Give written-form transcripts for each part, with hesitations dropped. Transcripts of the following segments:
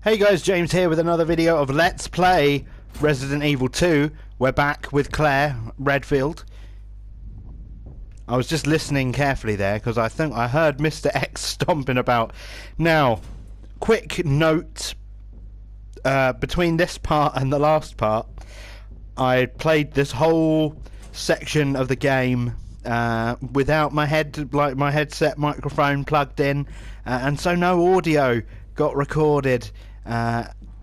Hey guys, James here with another video of Let's Play Resident Evil 2. We're back with Claire Redfield. I was just listening carefully there because I think I heard Mr. X stomping about. Now, quick note, between this part and the last part, I played this whole section of the game without my headset microphone plugged in, and so no audio got recorded.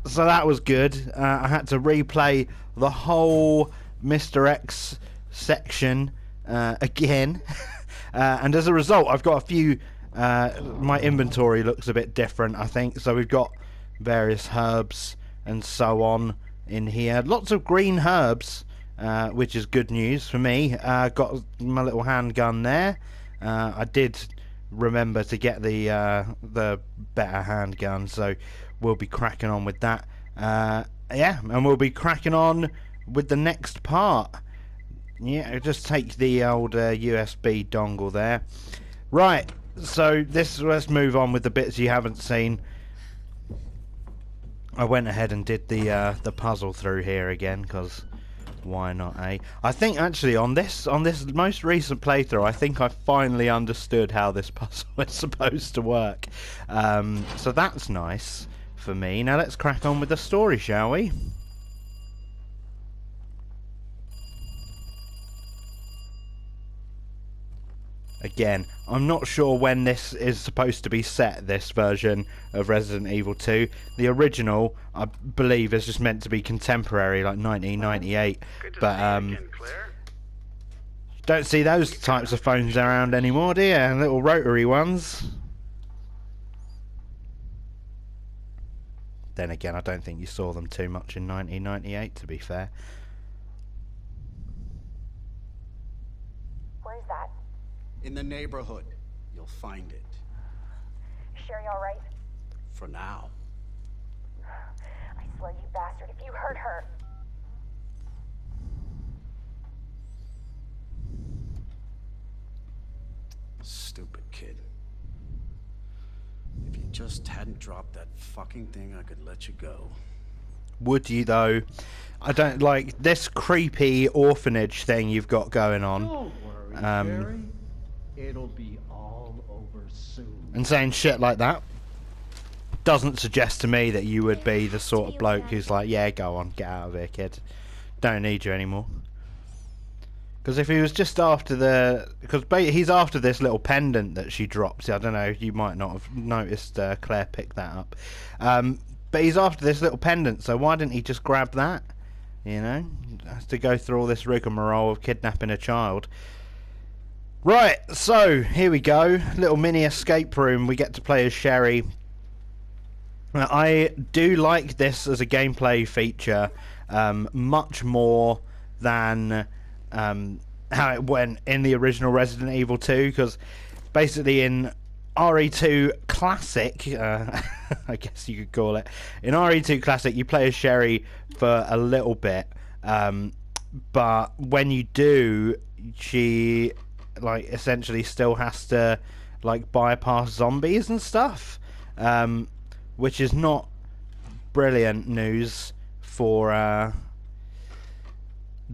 So that was good. I had to replay the whole Mr. X section again, and as a result I've got a few my inventory looks a bit different, I think. So we've got various herbs and so on in here, lots of green herbs, which is good news for me. Got my little handgun there. I did remember to get the better handgun, so we'll be cracking on with that. Yeah, and we'll be cracking on with the next part. Yeah, just take the old USB dongle there. Right, so let's move on with the bits you haven't seen. I went ahead and did the puzzle through here again, because why not, eh? I think actually on this most recent playthrough, I think I finally understood how this puzzle is supposed to work. So that's nice for me. Now let's crack on with the story, shall we? Again, I'm not sure when this is supposed to be set, this version of Resident Evil 2. The original, I believe, is just meant to be contemporary, like 1998. But don't see those types of phones around anymore, do you? Little rotary ones. Then again, I don't think you saw them too much in 1998, to be fair. Where's that? In the neighborhood. You'll find it. Sherry all right? For now. I swear, you bastard, if you hurt her. Stupid kid. If you just hadn't dropped that fucking thing, I could let you go. Would you, though? I don't like this creepy orphanage thing you've got going on. Don't worry, Jerry. It'll be all over soon. And saying shit like that doesn't suggest to me that you would be the sort of bloke who's like, yeah, go on, get out of here, kid. Don't need you anymore. Because if he was just after because he's after this little pendant that she dropped. I don't know, you might not have noticed Claire picked that up. But he's after this little pendant, so why didn't he just grab that? You know? Has to go through all this rigmarole of kidnapping a child. Right, so here we go. Little mini escape room. We get to play as Sherry. Now, I do like this as a gameplay feature much more than how it went in the original Resident Evil 2, because basically in RE2 Classic, I guess you could call it, in RE2 Classic you play as Sherry for a little bit, but when you do, she like essentially still has to like bypass zombies and stuff, which is not brilliant news for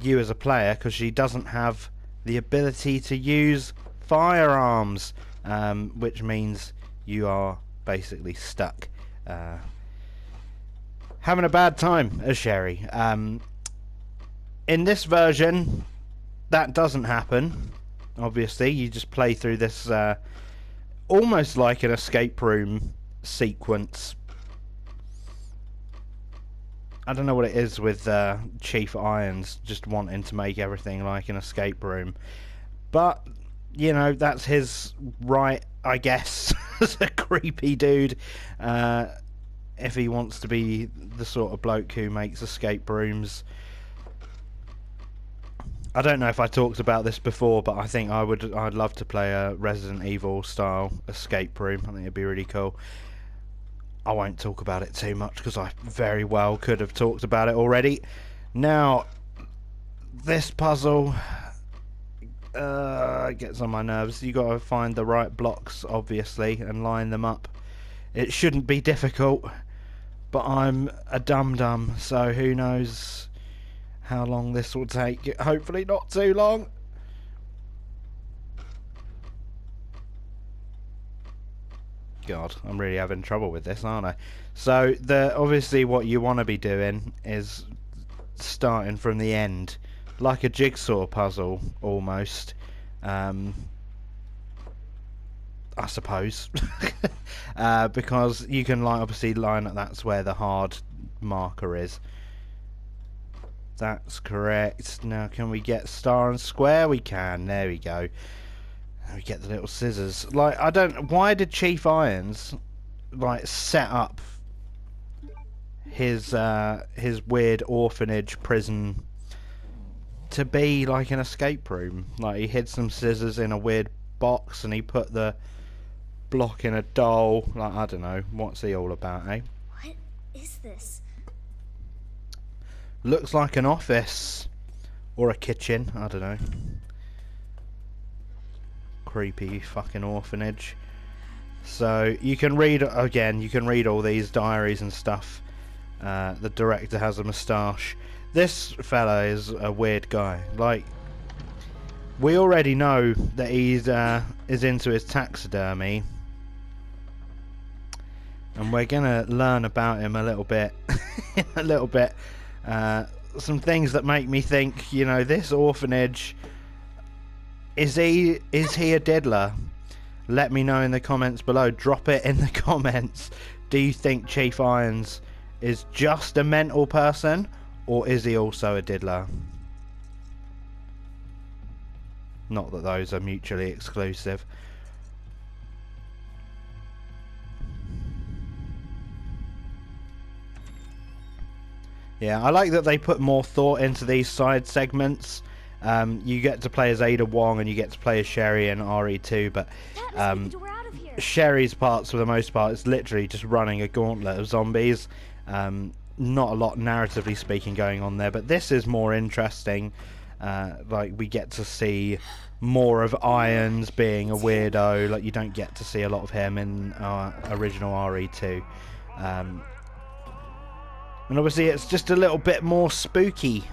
you as a player, because she doesn't have the ability to use firearms, which means you are basically stuck having a bad time as Sherry. In this version that doesn't happen. Obviously, you just play through this almost like an escape room sequence. I don't know what it is with Chief Irons just wanting to make everything like an escape room. But, you know, that's his right, I guess, as a creepy dude. If he wants to be the sort of bloke who makes escape rooms. I don't know if I talked about this before, but I think I'd love to play a Resident Evil style escape room. I think it'd be really cool. I won't talk about it too much because I very well could have talked about it already. Now, this puzzle gets on my nerves. You got to find the right blocks, obviously, and line them up. It shouldn't be difficult, But I'm a dum-dum, so who knows how long this will take. Hopefully not too long. God, I'm really having trouble with this, aren't I? So, obviously what you want to be doing is starting from the end, like a jigsaw puzzle, almost. I suppose. Because you can obviously line up, that's where the hard marker is. That's correct. Now can we get star and square? We can. There we go. And we get the little scissors. Like, I don't... Why did Chief Irons, like, set up his weird orphanage prison to be like an escape room? Like, he hid some scissors in a weird box and he put the block in a doll. Like, I don't know. What's he all about, eh? What is this? Looks like an office. Or a kitchen. I don't know. Creepy fucking orphanage. So, you can read, again, you can read all these diaries and stuff. The director has a moustache. This fella is a weird guy. Like, we already know that he's is into his taxidermy. And we're gonna learn about him a little bit. A little bit. Some things that make me think, you know, this orphanage, is he a diddler? Let me know in the comments below. Drop it in the comments. Do you think Chief Irons is just a mental person, or is he also a diddler? Not that those are mutually exclusive. Yeah, I like that they put more thought into these side segments. You get to play as Ada Wong and you get to play as Sherry and RE2, but Sherry's parts, for the most part, is literally just running a gauntlet of zombies. Not a lot, narratively speaking, going on there, but this is more interesting. Like, we get to see more of Irons being a weirdo. Like, you don't get to see a lot of him in original RE2. And obviously it's just a little bit more spooky.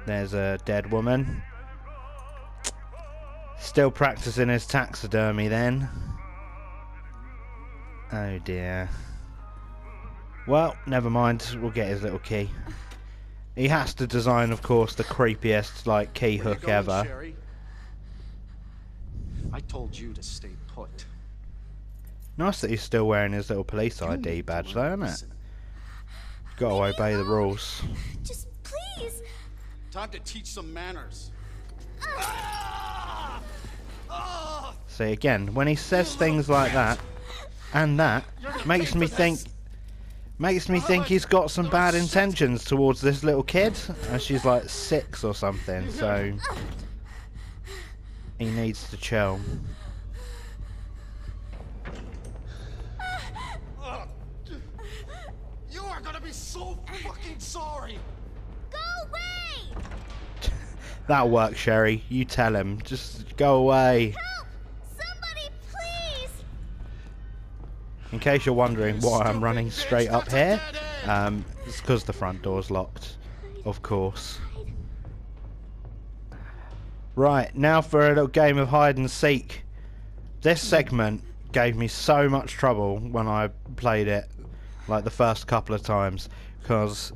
There's a dead woman. Still practicing his taxidermy then. Oh dear. Well, never mind. We'll get his little key. He has to design, of course, the creepiest, like, key hook ever. Sherry? I told you to stay put. Nice that he's still wearing his little police ID badge, though, isn't it? Got to obey the rules. Just please. Time to teach some manners. See, again, when he says things like that and that, makes me think he's got some bad intentions towards this little kid, and she's like 6 or something, so he needs to chill. You are gonna be so fucking sorry. Go away! That'll work, Sherry. You tell him. Just go away. Help! Somebody, please! In case you're wondering why I'm running straight up here, it's because the front door's locked, of course. Right, now for a little game of hide and seek. This segment gave me so much trouble when I played it, like the first couple of times, because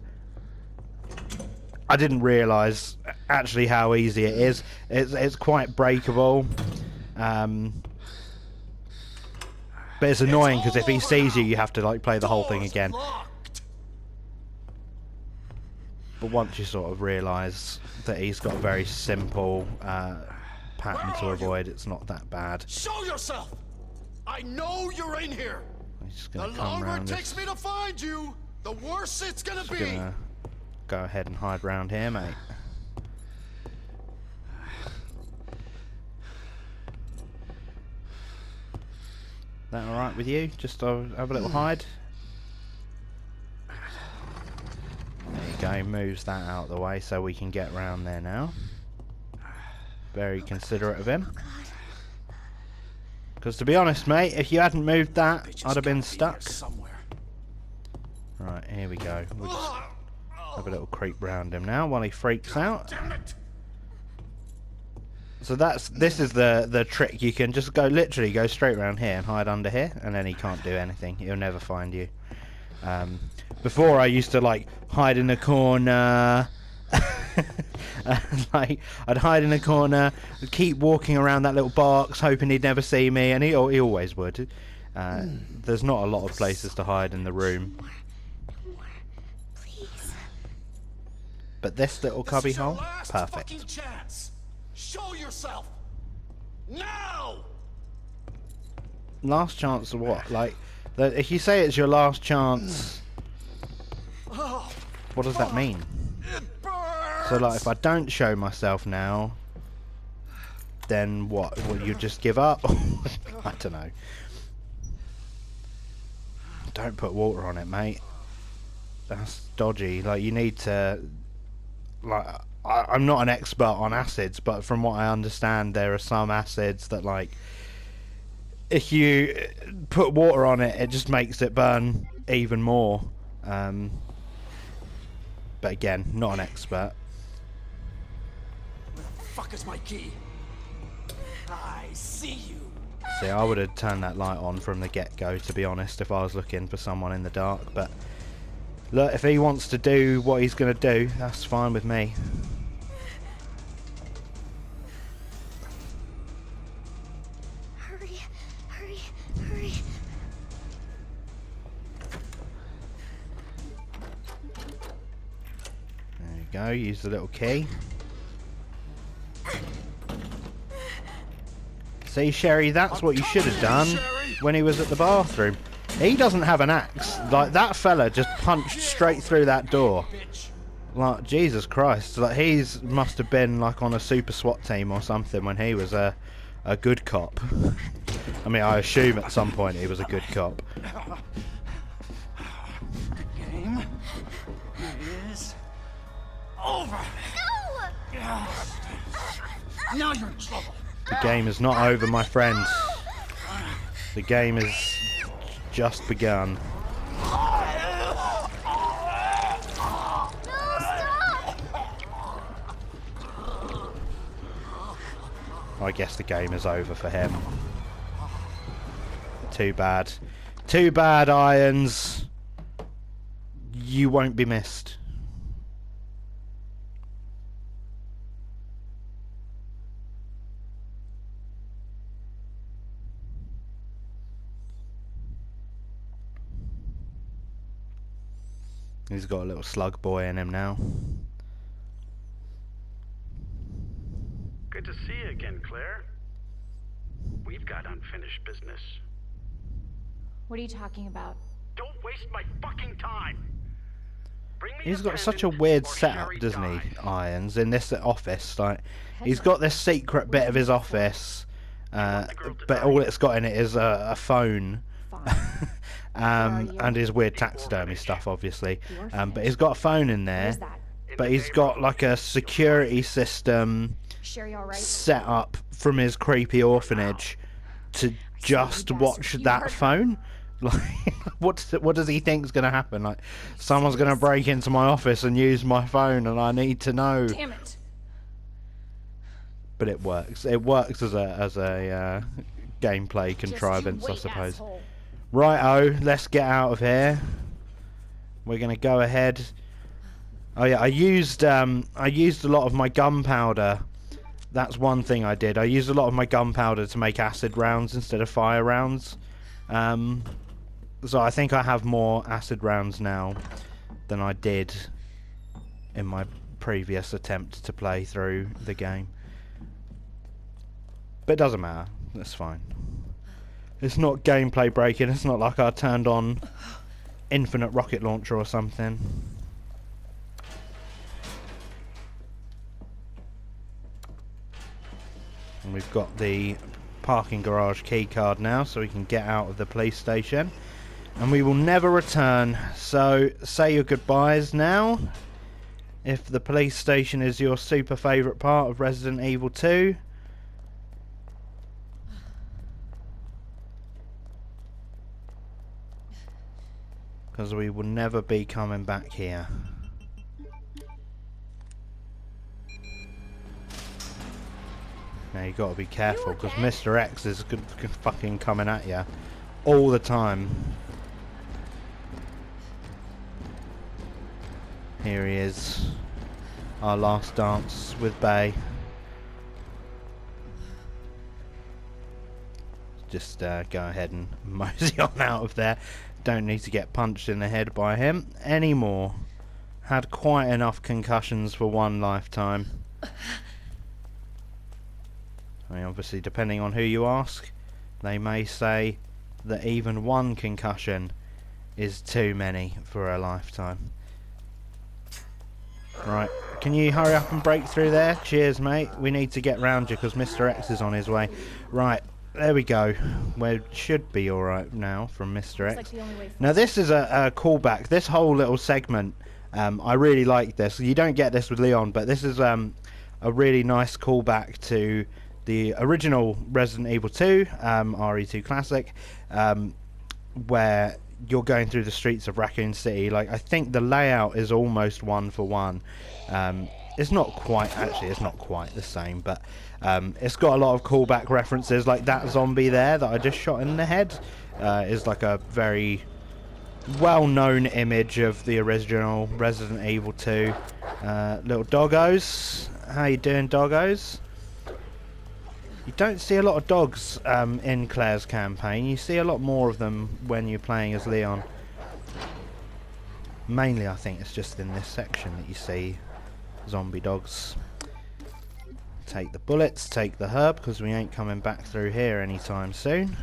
I didn't realise actually how easy it is. It's quite breakable. But it's annoying because if he sees you, you have to like play the whole thing again. But once you sort of realise that he's got a very simple pattern to avoid, it's not that bad. Show yourself! I know you're in here. He's just The gonna come longer it round takes this. me to find you, the worse it's gonna Just be. gonna go ahead and hide round here, mate. That alright with you? Just have a little hide. There you go, moves that out of the way so we can get round there now. Very considerate of him. Because to be honest, mate, if you hadn't moved that, Bitch has I'd have been gotta be stuck. here somewhere. Right, here we go. We'll just have a little creep round him now while he freaks out. Damn it! So this is the trick. You can just literally go straight around here and hide under here, and then he can't do anything. He'll never find you. Before I used to like hide in the corner. Like I'd hide in the corner, keep walking around that little box, hoping he'd never see me, and he always would. There's not a lot of places to hide in the room, Please. but this little cubby hole, perfect. Fucking chance. Show yourself now. Last chance of what? Like, if you say it's your last chance, what does that mean? It burns. So like, if I don't show myself now, then what? Will you just give up? I don't know. Don't put water on it, mate. That's dodgy. Like, you need to... Like, I'm not an expert on acids, but from what I understand, there are some acids that, like, if you put water on it, it just makes it burn even more. But again, not an expert. Where the fuck is my key? I see you. See, I would have turned that light on from the get-go, to be honest, if I was looking for someone in the dark. But look, if he wants to do what he's going to do, that's fine with me. Hurry, hurry, hurry. There you go, use the little key. See, Sherry, that's what you should have done when he was at the bathroom. He doesn't have an axe. Like, that fella just punched straight through that door. Like, Jesus Christ. Like, must have been, like, on a super SWAT team or something when he was a good cop. I mean, I assume at some point he was a good cop. Game is over. No! Now you're in trouble. The game is not over, my friends. The game has just begun. No, stop! I guess the game is over for him. Too bad. Too bad, Irons. You won't be missed. He's got a little slug boy in him now. Good to see you again, Claire. We've got unfinished business. What are you talking about? Don't waste my fucking time. Bring me He's the got such a pendant weird or setup, Sherry doesn't he, dies. Irons, in this office. Like, he's got this secret bit of his office, but all it's got in it is a phone. And his weird taxidermy stuff, obviously. But he's got a phone in there, Where's that? but he's got like a security system Sherry all right? set up from his creepy orphanage to just watch that phone. Like, what does he think's going to happen? Like, someone's going to break into my office and use my phone, and I need to know. Damn it. But it works. It works as a gameplay contrivance, I suppose. Asshole. Righto, let's get out of here. We're gonna go ahead. Oh yeah, I used a lot of my gunpowder. That's one thing I did. I used a lot of my gunpowder to make acid rounds instead of fire rounds. So I think I have more acid rounds now than I did in my previous attempt to play through the game. But it doesn't matter. That's fine. It's not gameplay breaking. It's not like I turned on infinite rocket launcher or something. And we've got the parking garage key card now, so we can get out of the police station. And we will never return. So say your goodbyes now. If the police station is your super favourite part of Resident Evil 2. because we will never be coming back here. Now you got to be careful because Mr. X is fucking coming at you all the time. Here he is, our last dance with Bay. Just go ahead and mosey on out of there. Don't need to get punched in the head by him anymore. Had quite enough concussions for one lifetime. I mean, obviously, depending on who you ask, they may say that even one concussion is too many for a lifetime. Right, can you hurry up and break through there? Cheers, mate. We need to get round you because Mr. X is on his way. Right, there we go. We should be alright now from Mr. X. Now, this is a callback. This whole little segment, I really like this. You don't get this with Leon, but this is a really nice callback to the original Resident Evil 2, RE2 Classic, where you're going through the streets of Raccoon City. Like, I think the layout is almost one for one. It's not quite, actually, it's not quite the same, but it's got a lot of callback references. Like that zombie there that I just shot in the head is like a very well-known image of the original Resident Evil 2. Little doggos. How you doing, doggos? You don't see a lot of dogs in Claire's campaign. You see a lot more of them when you're playing as Leon. Mainly, I think it's just in this section that you see zombie dogs. Take the bullets, take the herb, because we ain't coming back through here anytime soon.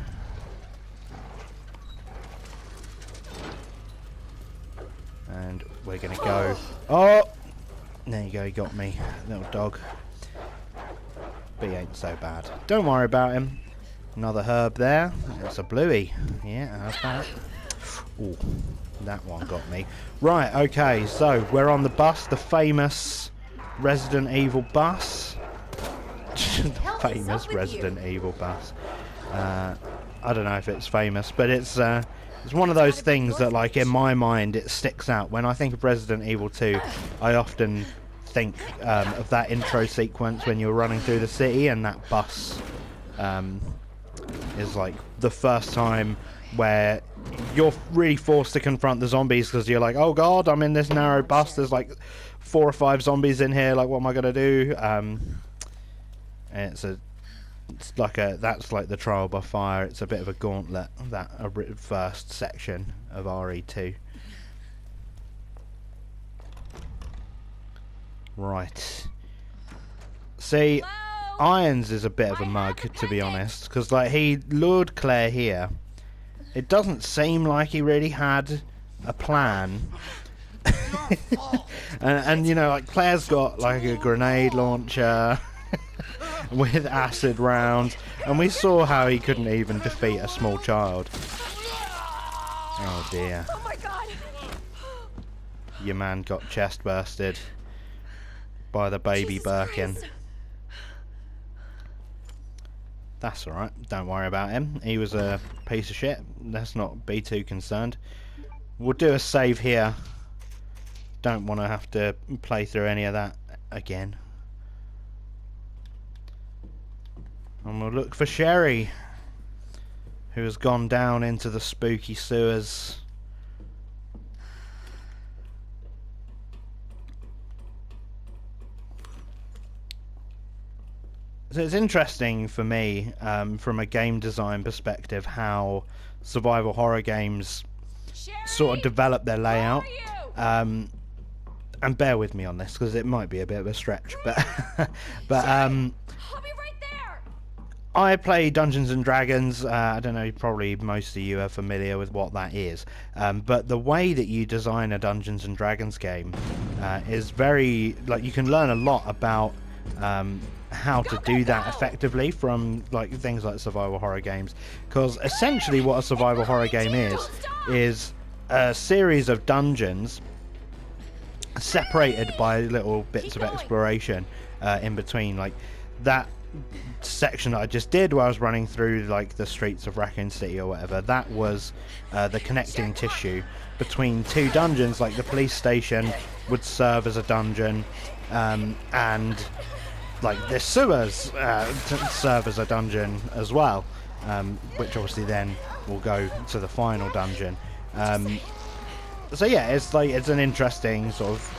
And we're going to go... Oh! There you go, you got me, little dog. But he ain't so bad. Don't worry about him. Another herb there. It's a bluey. Yeah, how's that? Ooh, that one got me. Right, okay, so we're on the bus, the famous Resident Evil bus. The famous Resident Evil bus. I don't know if it's famous, but it's one of those things that, like, in my mind, it sticks out. When I think of Resident Evil 2, I often think of that intro sequence when you're running through the city, and that bus is like the first time where you're really forced to confront the zombies, because you're like, oh god, I'm in this narrow bus, there's like 4 or 5 zombies in here, like what am I gonna do? And that's like the trial by fire. It's a bit of a gauntlet, that first section of RE2. Right. See, Hello? Irons is a bit of a mug, to be honest, because like he lured Claire here. It doesn't seem like he really had a plan. and you know, like Claire's got like a grenade launcher with acid rounds, and we saw how he couldn't even defeat a small child. Oh dear. Oh my god! Your man got chest bursted by the baby Jesus Birkin. Christ. That's alright, don't worry about him. He was a piece of shit. Let's not be too concerned. We'll do a save here. Don't want to have to play through any of that again. And we'll look for Sherry, who has gone down into the spooky sewers. So it's interesting for me, from a game design perspective, how survival horror games sort of develop their layout. And bear with me on this, because it might be a bit of a stretch, but I'll be right there. I play Dungeons and Dragons. I don't know, probably most of you are familiar with what that is. But the way that you design a Dungeons and Dragons game is very, like, you can learn a lot about how to do that effectively from like things like survival horror games, because essentially what a survival horror game is a series of dungeons separated by little bits of exploration in between. Like that section that I just did where I was running through like the streets of Raccoon City or whatever, that was the connecting tissue between two dungeons. Like the police station would serve as a dungeon, and like the sewers serve as a dungeon as well, which obviously then will go to the final dungeon. So yeah, it's an interesting sort of,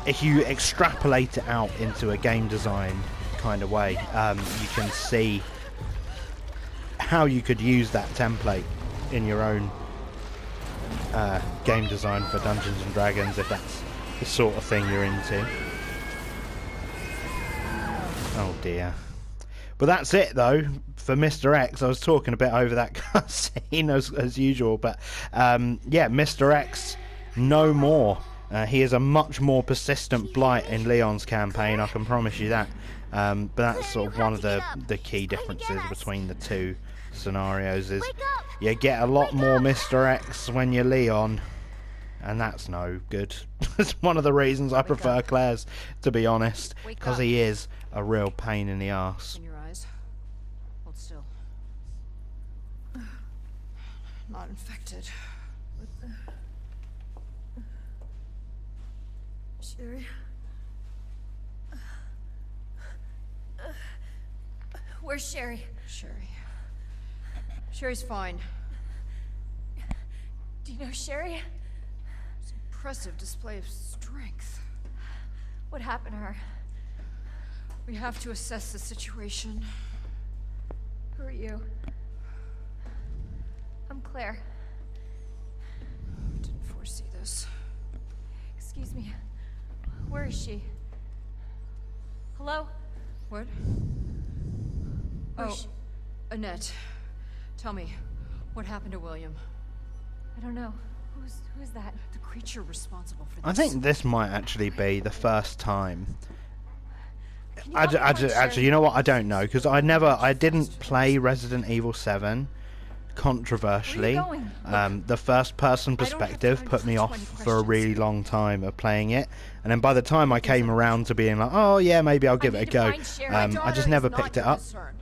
if you extrapolate it out into a game design kind of way, you can see how you could use that template in your own game design for Dungeons and Dragons, if that's the sort of thing you're into. Oh dear. But that's it though for Mr. X. I was talking a bit over that cutscene as usual, but yeah, Mr. X no more. He is a much more persistent blight in Leon's campaign, I can promise you that. But that's sort of one of the key differences between the two scenarios, is you get a lot more Mr. X when you're Leon, and that's no good. It's one of the reasons I prefer Claire's, to be honest, because he is a real pain in the arse. In your eyes. Hold still. Not infected. Sherry? Where's Sherry? Sherry's fine. Do you know Sherry? It's an impressive display of strength. What happened to her? We have to assess the situation. Who are you? I'm Claire. I didn't foresee this. Excuse me. Where is she? Hello? What? Where's Oh, she? Annette. Tell me, what happened to William? I don't know. Who's that? The creature responsible for this. I think this might actually be the first time. Can you help me find Actually, Sherry? you know what? I don't know, because I didn't play Resident Evil 7. Controversially, Where are you the first-person I don't have perspective time put for me too off many for a questions. really long time of playing it, and then by the time I came around to being like, oh yeah, maybe I'll give it a need to go, find Sherry. My I daughter just never is not picked it your up. concern.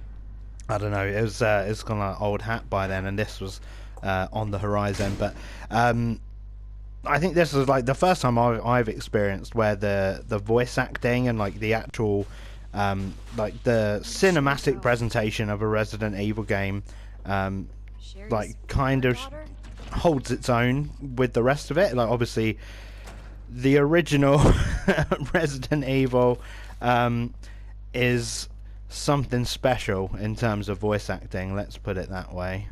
I don't know. It was it's kind of like old hat by then, and this was on the horizon. But I think this was like the first time I've experienced where the voice acting and like the actual like the cinematic presentation of a Resident Evil game Sherry's like kind of daughter? holds its own with the rest of it. Like obviously the original Resident Evil is something special in terms of voice acting, let's put it that way.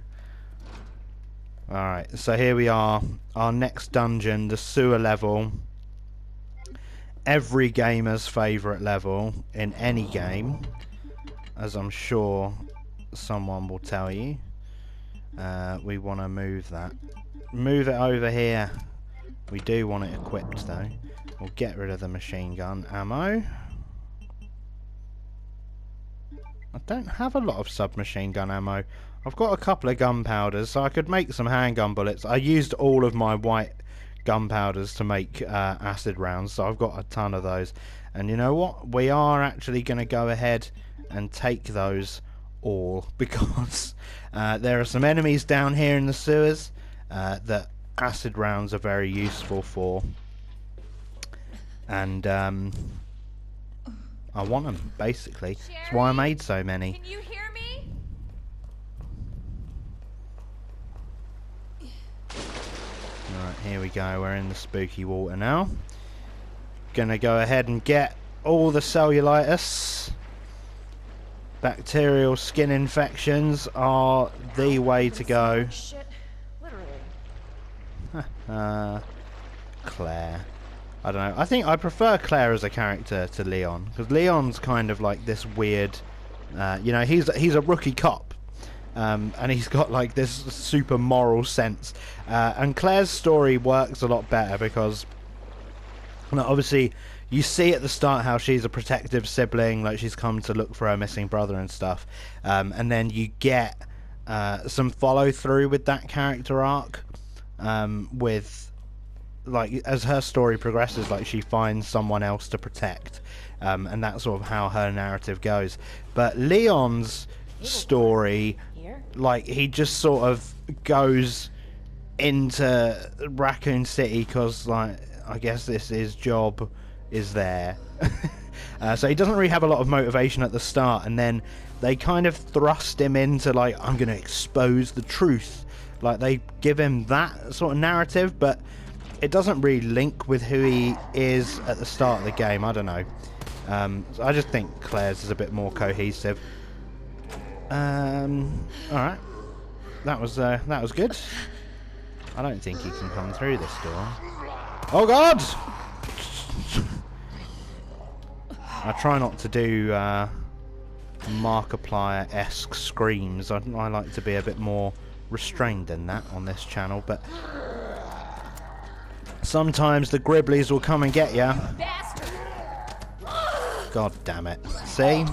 Alright, so here we are, our next dungeon, the sewer level. Every gamer's favourite level in any game, as I'm sure someone will tell you. We want to move that. Move it over here. We do want it equipped though. We'll get rid of the machine gun ammo. I don't have a lot of submachine gun ammo. I've got a couple of gunpowders, so I could make some handgun bullets. I used all of my white gunpowders to make acid rounds, so I've got a ton of those. And you know what? We are actually going to go ahead and take those all, because there are some enemies down here in the sewers that acid rounds are very useful for. And I want them, basically. That's why I made so many. Can you hear me? Alright, here we go. We're in the spooky water now. Gonna go ahead and get all the cellulitis. Bacterial skin infections are the way to go. Shit. Literally. Claire. I don't know. I think I prefer Claire as a character to Leon, because Leon's kind of like this weird, you know, he's a rookie cop, and he's got like this super moral sense. And Claire's story works a lot better because, well, obviously, you see at the start how she's a protective sibling, like she's come to look for her missing brother and stuff, and then you get some follow through with that character arc, with like as her story progresses, like she finds someone else to protect, and that's sort of how her narrative goes. But Leon's story, like he just sort of goes into Raccoon City because, like, I guess his job is there. So he doesn't really have a lot of motivation at the start, and then they kind of thrust him into, like, I'm going to expose the truth. Like, they give him that sort of narrative, but it doesn't really link with who he is at the start of the game. I don't know. So I just think Claire's is a bit more cohesive. Alright. That was good. I don't think he can come through this door. Oh god! I try not to do Markiplier-esque screams. I like to be a bit more restrained than that on this channel, but sometimes the Gribblies will come and get ya. God damn it. See?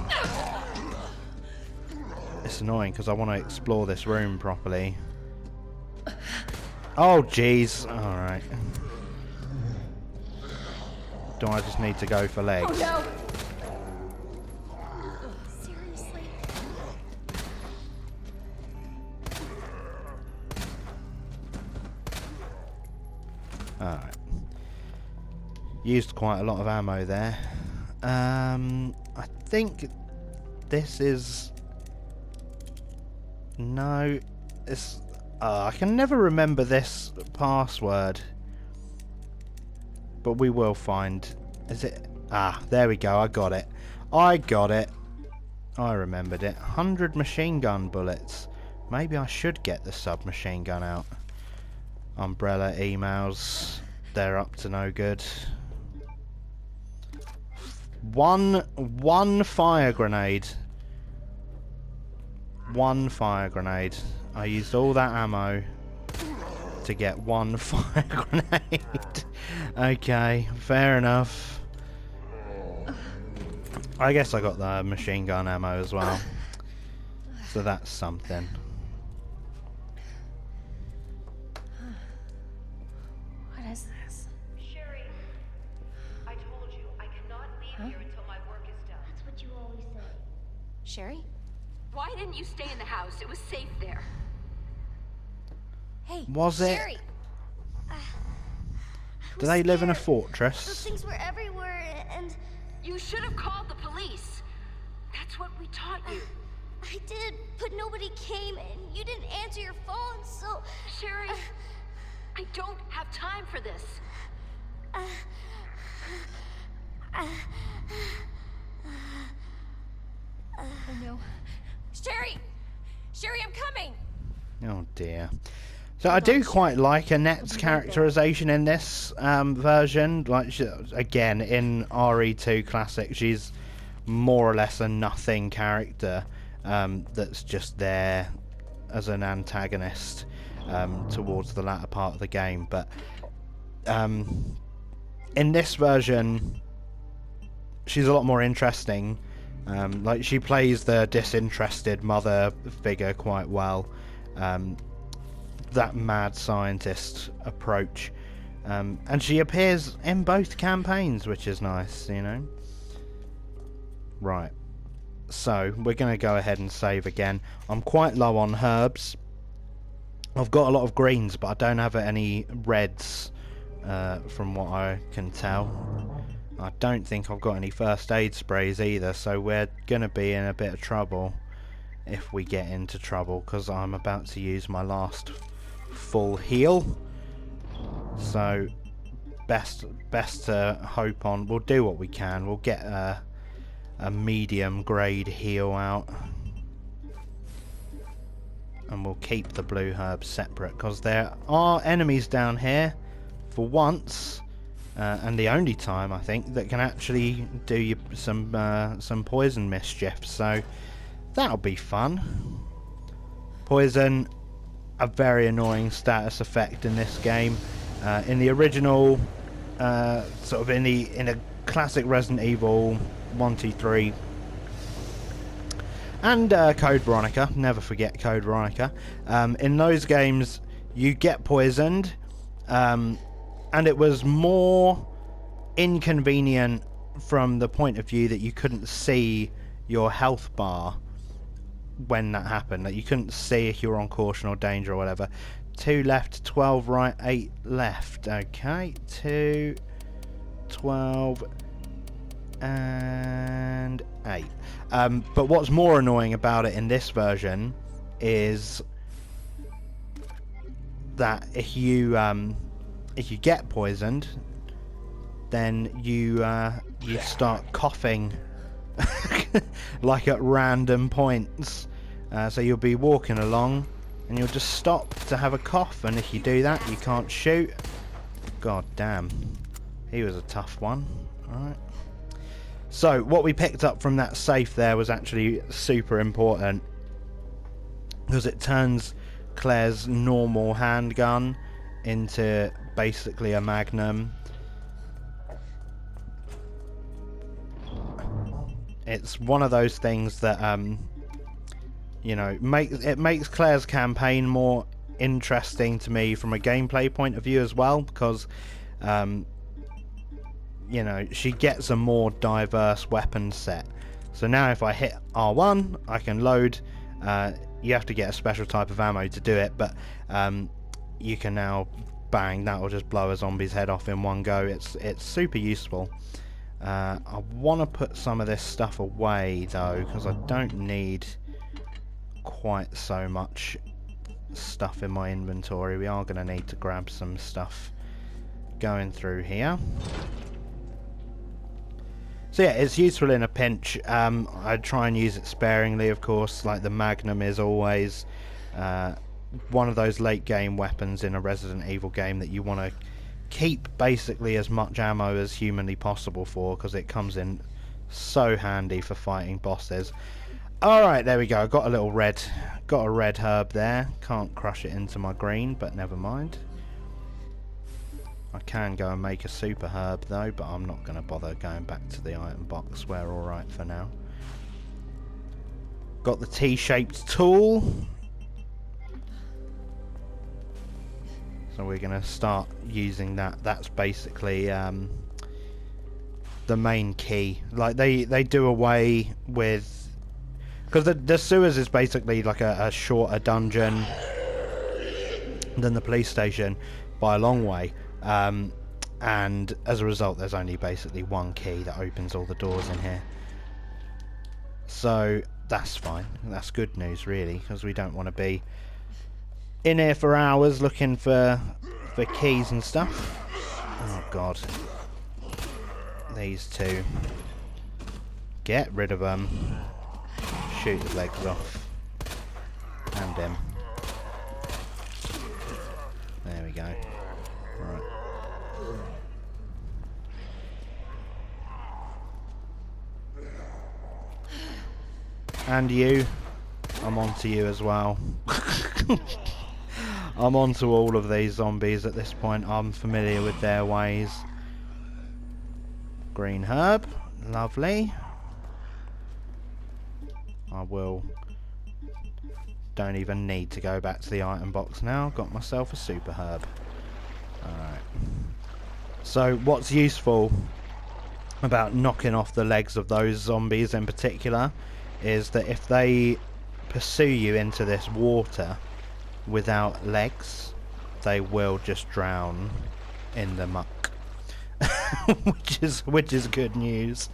It's annoying because I want to explore this room properly. Oh jeez. Alright. Do I just need to go for legs? Oh no! Seriously? Alright. Used quite a lot of ammo there. I think this is... No, it's... I can never remember this password. But we will find... Is it... Ah, there we go, I got it. I got it. I remembered it. 100 machine gun bullets. Maybe I should get the submachine gun out. Umbrella emails. They're up to no good. One fire grenade. One fire grenade. I used all that ammo to get one fire grenade. Okay, fair enough. I guess I got the machine gun ammo as well. So that's something. What is this? Sherry, I told you I cannot leave here until my work is done. That's what you always say. Sherry? Why didn't you stay in the house? It was safe there. Hey, Was it? Sherry! Do they live in a Those fortress? things were everywhere, and You should have called the police. That's what we taught you. I did, but nobody came, and you didn't answer your phone, so... Sherry, I don't have time for this. Oh no. Sherry! Sherry, I'm coming! Oh dear. So I do quite like Annette's characterization in this version. Like, again, in RE2 Classic, she's more or less a nothing character that's just there as an antagonist towards the latter part of the game. But in this version, she's a lot more interesting. Like, she plays the disinterested mother figure quite well. That mad scientist approach, and she appears in both campaigns, which is nice, you know. Right, so we're going to go ahead and save again. I'm quite low on herbs. I've got a lot of greens, but I don't have any reds, from what I can tell. I don't think I've got any first aid sprays either, so we're going to be in a bit of trouble if we get into trouble, because I'm about to use my last full heal. So best to hope on, we'll do what we can. We'll get a medium grade heal out, and we'll keep the blue herbs separate, because there are enemies down here for once, and the only time I think that can actually do you some poison mischief, so that'll be fun. Poison, a very annoying status effect in this game. In the original, sort of in a classic Resident Evil 1, 2, 3, and Code Veronica, never forget Code Veronica. In those games, you get poisoned, and it was more inconvenient from the point of view that you couldn't see your health bar when that happened, that you couldn't see if you were on caution or danger or whatever. 2 left, 12 right, 8 left. Okay, 2, 12 and 8. But what's more annoying about it in this version is that if you get poisoned, then you start coughing like at random points. So you'll be walking along and you'll just stop to have a cough, and if you do that you can't shoot. God damn, he was a tough one. Alright, so what we picked up from that safe there was actually super important, because it turns Claire's normal handgun into basically a Magnum. It's one of those things that you know, makes Claire's campaign more interesting to me from a gameplay point of view as well, because you know, she gets a more diverse weapon set. So now if I hit R1 I can load, you have to get a special type of ammo to do it, but you can now bang, that will just blow a zombie's head off in one go. It's super useful. I want to put some of this stuff away though, because I don't need quite so much stuff in my inventory. We are going to need to grab some stuff going through here. So yeah, it's useful in a pinch. I try and use it sparingly, of course. Like the Magnum is always one of those late game weapons in a Resident Evil game that you want to keep basically as much ammo as humanly possible for, because it comes in so handy for fighting bosses. Alright, there we go. Got a red herb there. Can't crush it into my green, but never mind. I can go and make a super herb though, but I'm not going to bother going back to the item box. We're alright for now. Got the T-shaped tool. So we're going to start using that. That's basically the main key. Like they do away with, because the sewers is basically like a shorter dungeon than the police station by a long way, and as a result there's only basically one key that opens all the doors in here. So that's fine. That's good news really, because we don't want to be in here for hours looking for keys and stuff. Oh god, these two, get rid of them. Shoot his legs off and him. There we go. Right. And you, I'm on to you as well. I'm on to all of these zombies at this point. I'm familiar with their ways. Green herb, lovely. I will. Don't even need to go back to the item box now. Got myself a super herb. Alright. So what's useful about knocking off the legs of those zombies in particular is that if they pursue you into this water without legs, they will just drown in the muck. which is good news.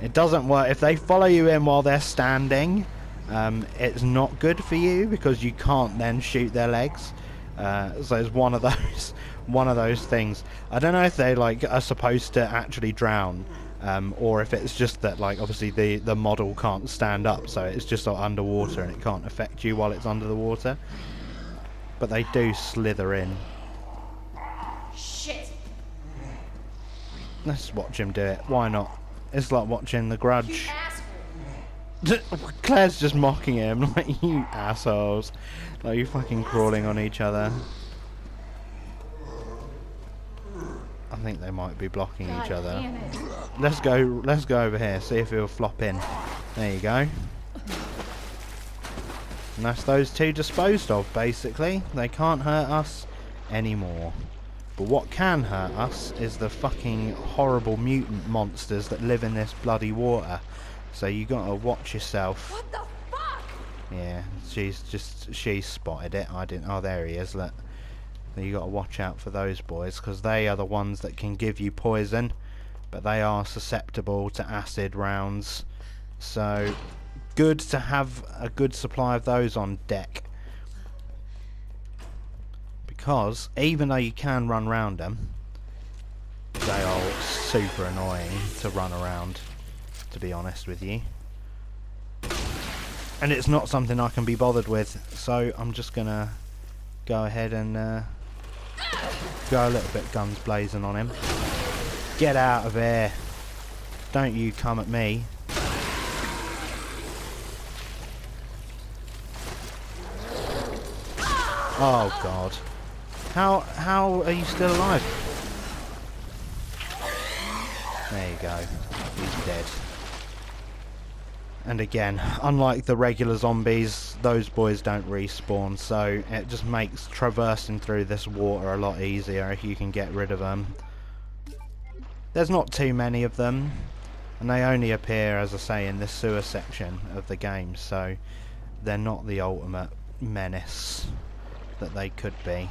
It doesn't work if they follow you in while they're standing. It's not good for you because you can't then shoot their legs. So it's one of those things. I don't know if they like are supposed to actually drown, or if it's just that like obviously the model can't stand up, so it's just like underwater and it can't affect you while it's under the water. But they do slither in. Shit. Let's watch him do it. Why not? It's like watching The Grudge. Asshole. Claire's just mocking him, like, you assholes. Like, you fucking crawling on each other. I think they might be blocking each other. Damn it. Let's go over here, see if he'll flop in. There you go. And that's those two disposed of, basically. They can't hurt us anymore. But what can hurt us is the fucking horrible mutant monsters that live in this bloody water. So you gotta watch yourself. What the fuck? Yeah, she's spotted it. I didn't. Oh, there he is. Look. So you gotta watch out for those boys, because they are the ones that can give you poison, but they are susceptible to acid rounds. So good to have a good supply of those on deck. Because even though you can run around them, they are super annoying to run around, to be honest with you. And it's not something I can be bothered with, so I'm just gonna go ahead and go a little bit guns blazing on him. Get out of here! Don't you come at me. Oh god. How are you still alive? There you go. He's dead. And again, unlike the regular zombies, those boys don't respawn, so it just makes traversing through this water a lot easier if you can get rid of them. There's not too many of them, and they only appear, as I say, in this sewer section of the game, so they're not the ultimate menace that they could be.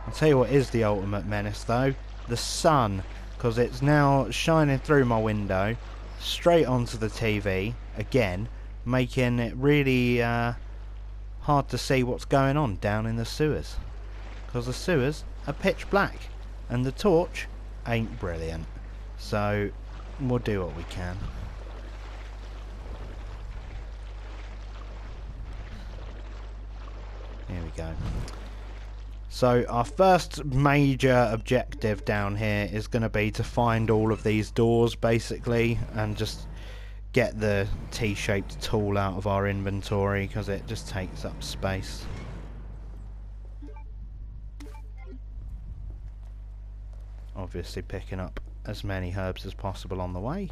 I'll tell you what is the ultimate menace though, the sun, because it's now shining through my window straight onto the TV again, making it really hard to see what's going on down in the sewers, because the sewers are pitch black and the torch ain't brilliant, so we'll do what we can. Here we go. So our first major objective down here is going to be to find all of these doors basically, and just get the T-shaped tool out of our inventory because it just takes up space. Obviously picking up as many herbs as possible on the way.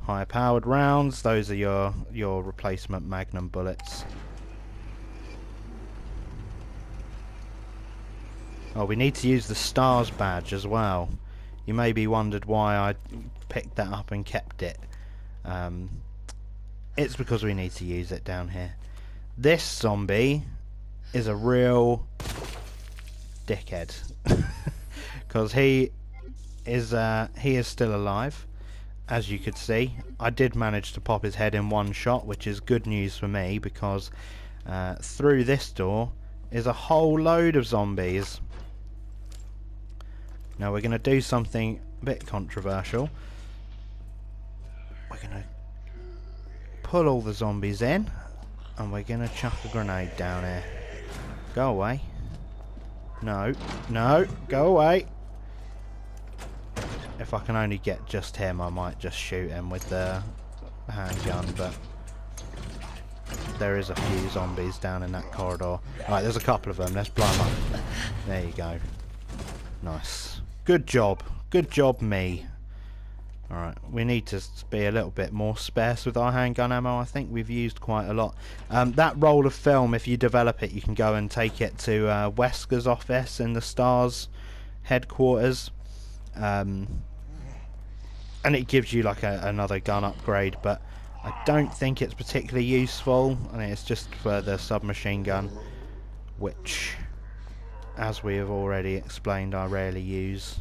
High powered rounds, those are your replacement magnum bullets. Oh, we need to use the stars badge as well. You may be wondered why I picked that up and kept it. It's because we need to use it down here. This zombie is a real dickhead because he is still alive, as you could see. I did manage to pop his head in one shot, which is good news for me, because through this door is a whole load of zombies. Now we're going to do something a bit controversial. We're going to pull all the zombies in, and we're going to chuck a grenade down here. Go away. No, no, go away. If I can only get just him, I might just shoot him with the handgun, but there is a few zombies down in that corridor. Right, there's a couple of them. Let's blow them up. There you go. Nice. Good job. Good job, me. Alright, we need to be a little bit more sparse with our handgun ammo. I think we've used quite a lot. That roll of film, if you develop it, you can go and take it to Wesker's office in the STARS headquarters. And it gives you like another gun upgrade, but I don't think it's particularly useful, and it's just for the submachine gun, which, as we have already explained, I rarely use.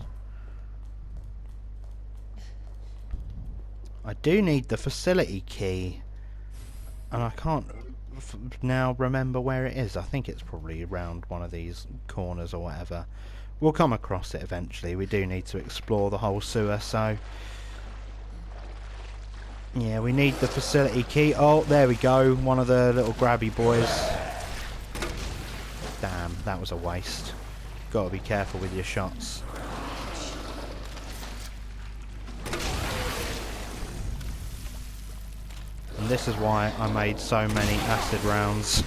I do need the facility key, and I can't now remember where it is. I think it's probably around one of these corners or whatever. We'll come across it eventually. We do need to explore the whole sewer, so yeah, we need the facility key. Oh, there we go, one of the little grabby boys. Damn, that was a waste. Gotta be careful with your shots. And this is why I made so many acid rounds.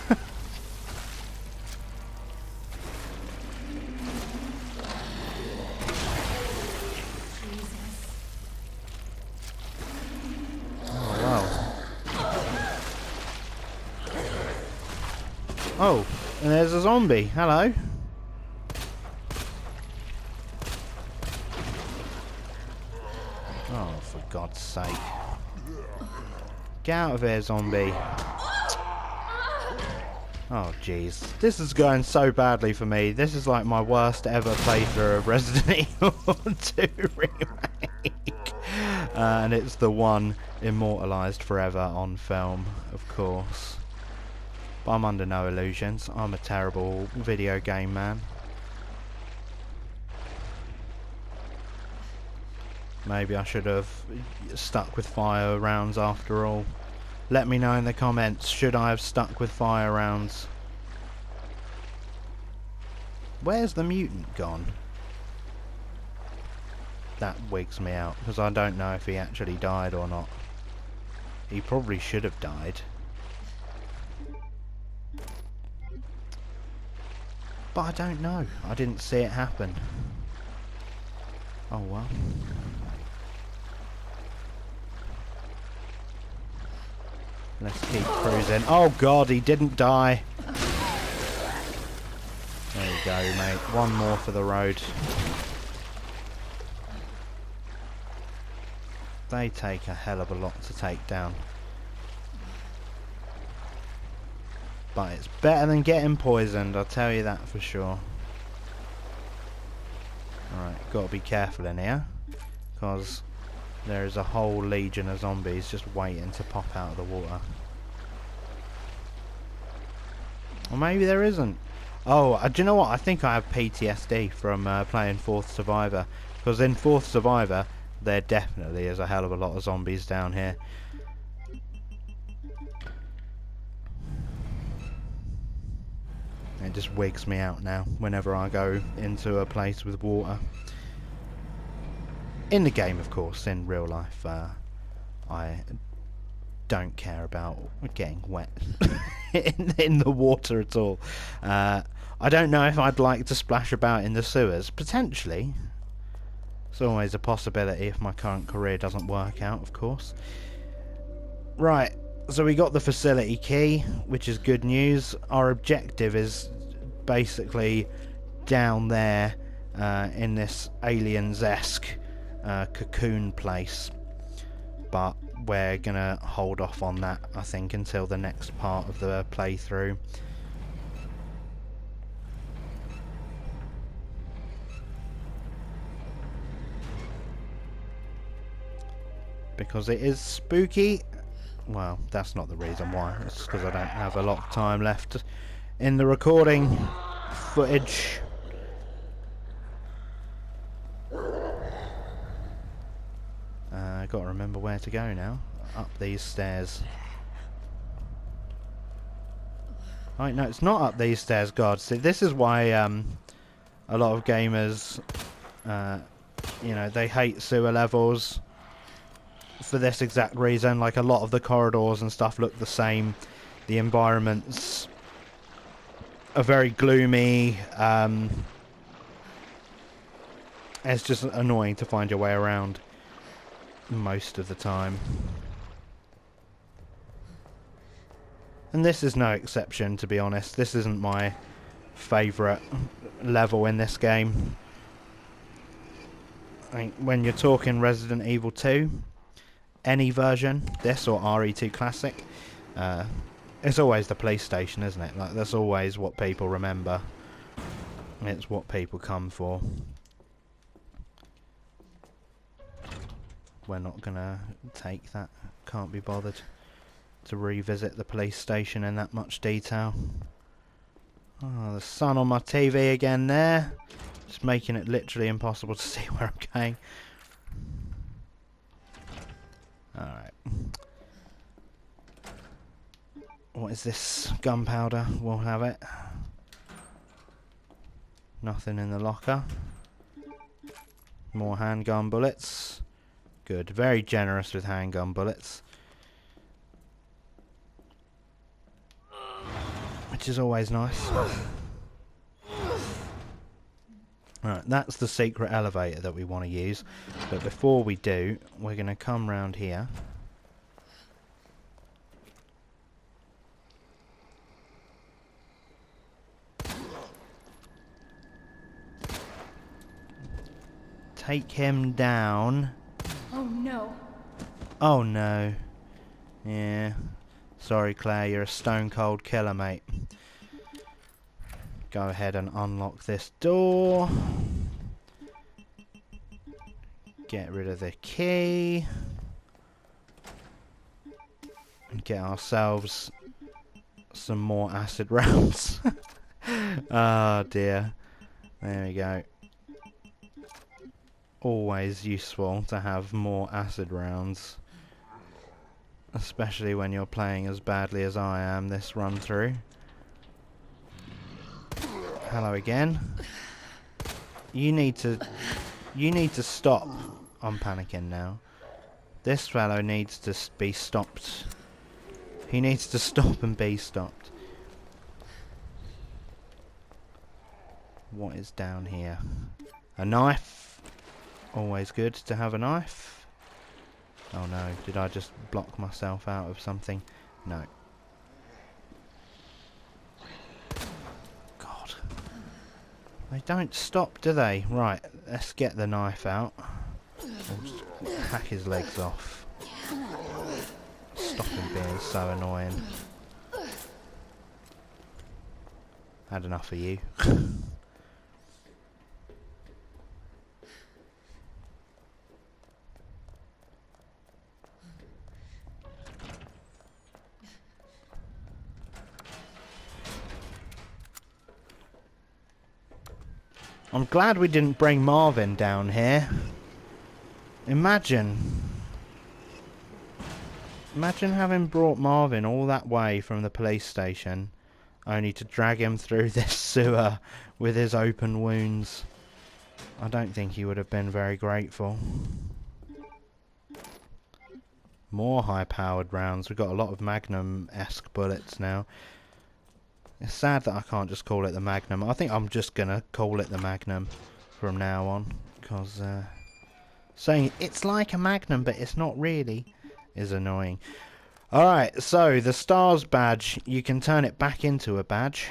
Oh, wow. Oh, And there's a zombie. Hello. Oh, for God's sake. Get out of here, zombie. Oh, jeez. This is going so badly for me. This is like my worst ever playthrough of Resident Evil 2 Remake. And it's the one immortalised forever on film, of course. But I'm under no illusions. I'm a terrible video game man. Maybe I should have stuck with fire rounds after all. Let me know in the comments, should I have stuck with fire rounds? Where's the mutant gone? That wigs me out, because I don't know if he actually died or not. He probably should have died. But I don't know. I didn't see it happen. Oh well. Let's keep cruising. Oh God, he didn't die. There you go, mate. One more for the road. They take a hell of a lot to take down. But it's better than getting poisoned, I'll tell you that for sure. Alright, gotta be careful in here, because there is a whole legion of zombies just waiting to pop out of the water. Or maybe there isn't. Oh, do you know what? I think I have PTSD from playing 4th Survivor, because in 4th Survivor there definitely is a hell of a lot of zombies down here. It just wigs me out now whenever I go into a place with water. In the game, of course. In real life, I don't care about getting wet in the water at all. I don't know if I'd like to splash about in the sewers. Potentially. It's always a possibility if my current career doesn't work out, of course. Right. So we got the facility key, which is good news. Our objective is basically down there in this aliens-esque cocoon place. But we're gonna hold off on that, I think, until the next part of the playthrough. Because it is spooky. Well, that's not the reason why. It's because I don't have a lot of time left in the recording footage. I got to remember where to go now. Up these stairs. Right, no, it's not up these stairs. God, see, this is why a lot of gamers, you know, they hate sewer levels. For this exact reason. Like, a lot of the corridors and stuff look the same. The environments are very gloomy. It's just annoying to find your way around most of the time. And this is no exception, to be honest. This isn't my favourite level in this game. I mean, when you're talking Resident Evil 2, any version, this or RE2 Classic, it's always the police station, isn't it? Like, that's always what people remember. It's what people come for. We're not gonna take that. Can't be bothered to revisit the police station in that much detail. Oh, the sun on my TV again there. Just making it literally impossible to see where I'm going. Alright. What is this? Gunpowder. We'll have it. Nothing in the locker. More handgun bullets. Good. Very generous with handgun bullets. Which is always nice. Alright, that's the secret elevator that we want to use. But before we do, we're going to come round here. take him down. Oh no. Oh no. Yeah. Sorry, Claire, you're a stone cold killer, mate. Go ahead and unlock this door. Get rid of the key. And get ourselves some more acid rounds. Oh dear. There we go. Always useful to have more acid rounds. Especially when you're playing as badly as I am this run through. Hello again. You need to stop. I'm panicking now. This fellow needs to be stopped. He needs to stop and be stopped. What is down here? A knife. Always good to have a knife. Oh no, did I just block myself out of something? No. God. They don't stop, do they? Right, let's get the knife out. I'll just hack his legs off. Stopping being so annoying. Had enough of you. I'm glad we didn't bring Marvin down here. Imagine having brought Marvin all that way from the police station, only to drag him through this sewer with his open wounds. I don't think he would have been very grateful. More high-powered rounds. We've got a lot of Magnum-esque bullets now. It's sad that I can't just call it the Magnum. I think I'm just gonna call it the Magnum from now on, because saying it's like a Magnum but it's not really is annoying. Alright, so the STARS badge, you can turn it back into a badge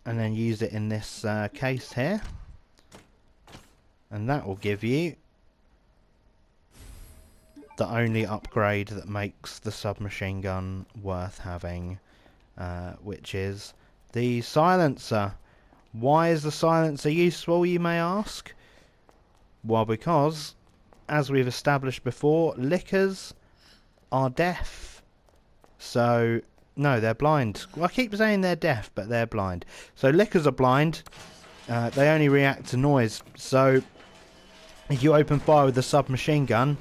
and then use it in this case here, and that will give you the only upgrade that makes the submachine gun worth having, which is the silencer. Why is the silencer useful, you may ask? Well, because, as we've established before, lickers are deaf. So, no, they're blind. Well, I keep saying they're deaf, but they're blind. So lickers are blind. They only react to noise. So, if you open fire with the submachine gun,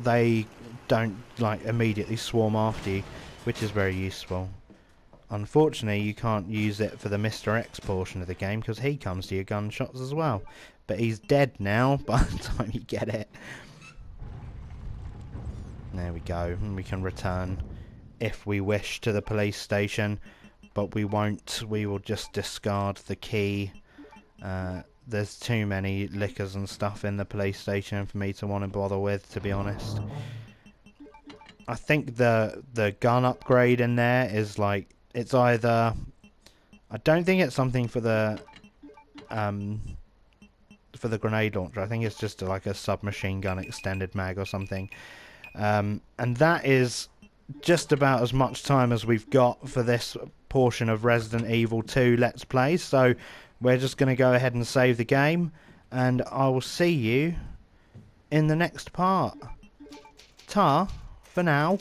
they don't immediately swarm after you, which is very useful. Unfortunately, you can't use it for the Mr. X portion of the game because he comes to your gunshots as well. But he's dead now by the time you get it. There we go. And we can return if we wish to the police station, but we won't. We will just discard the key. There's too many liquors and stuff in the police station for me to want to bother with, to be honest. I think the gun upgrade in there is like, it's either, I don't think it's something for the grenade launcher. I think it's just like a submachine gun extended mag or something. And that is just about as much time as we've got for this portion of Resident Evil 2 Let's Play. So we're just going to go ahead and save the game, and I will see you in the next part. Ta for now.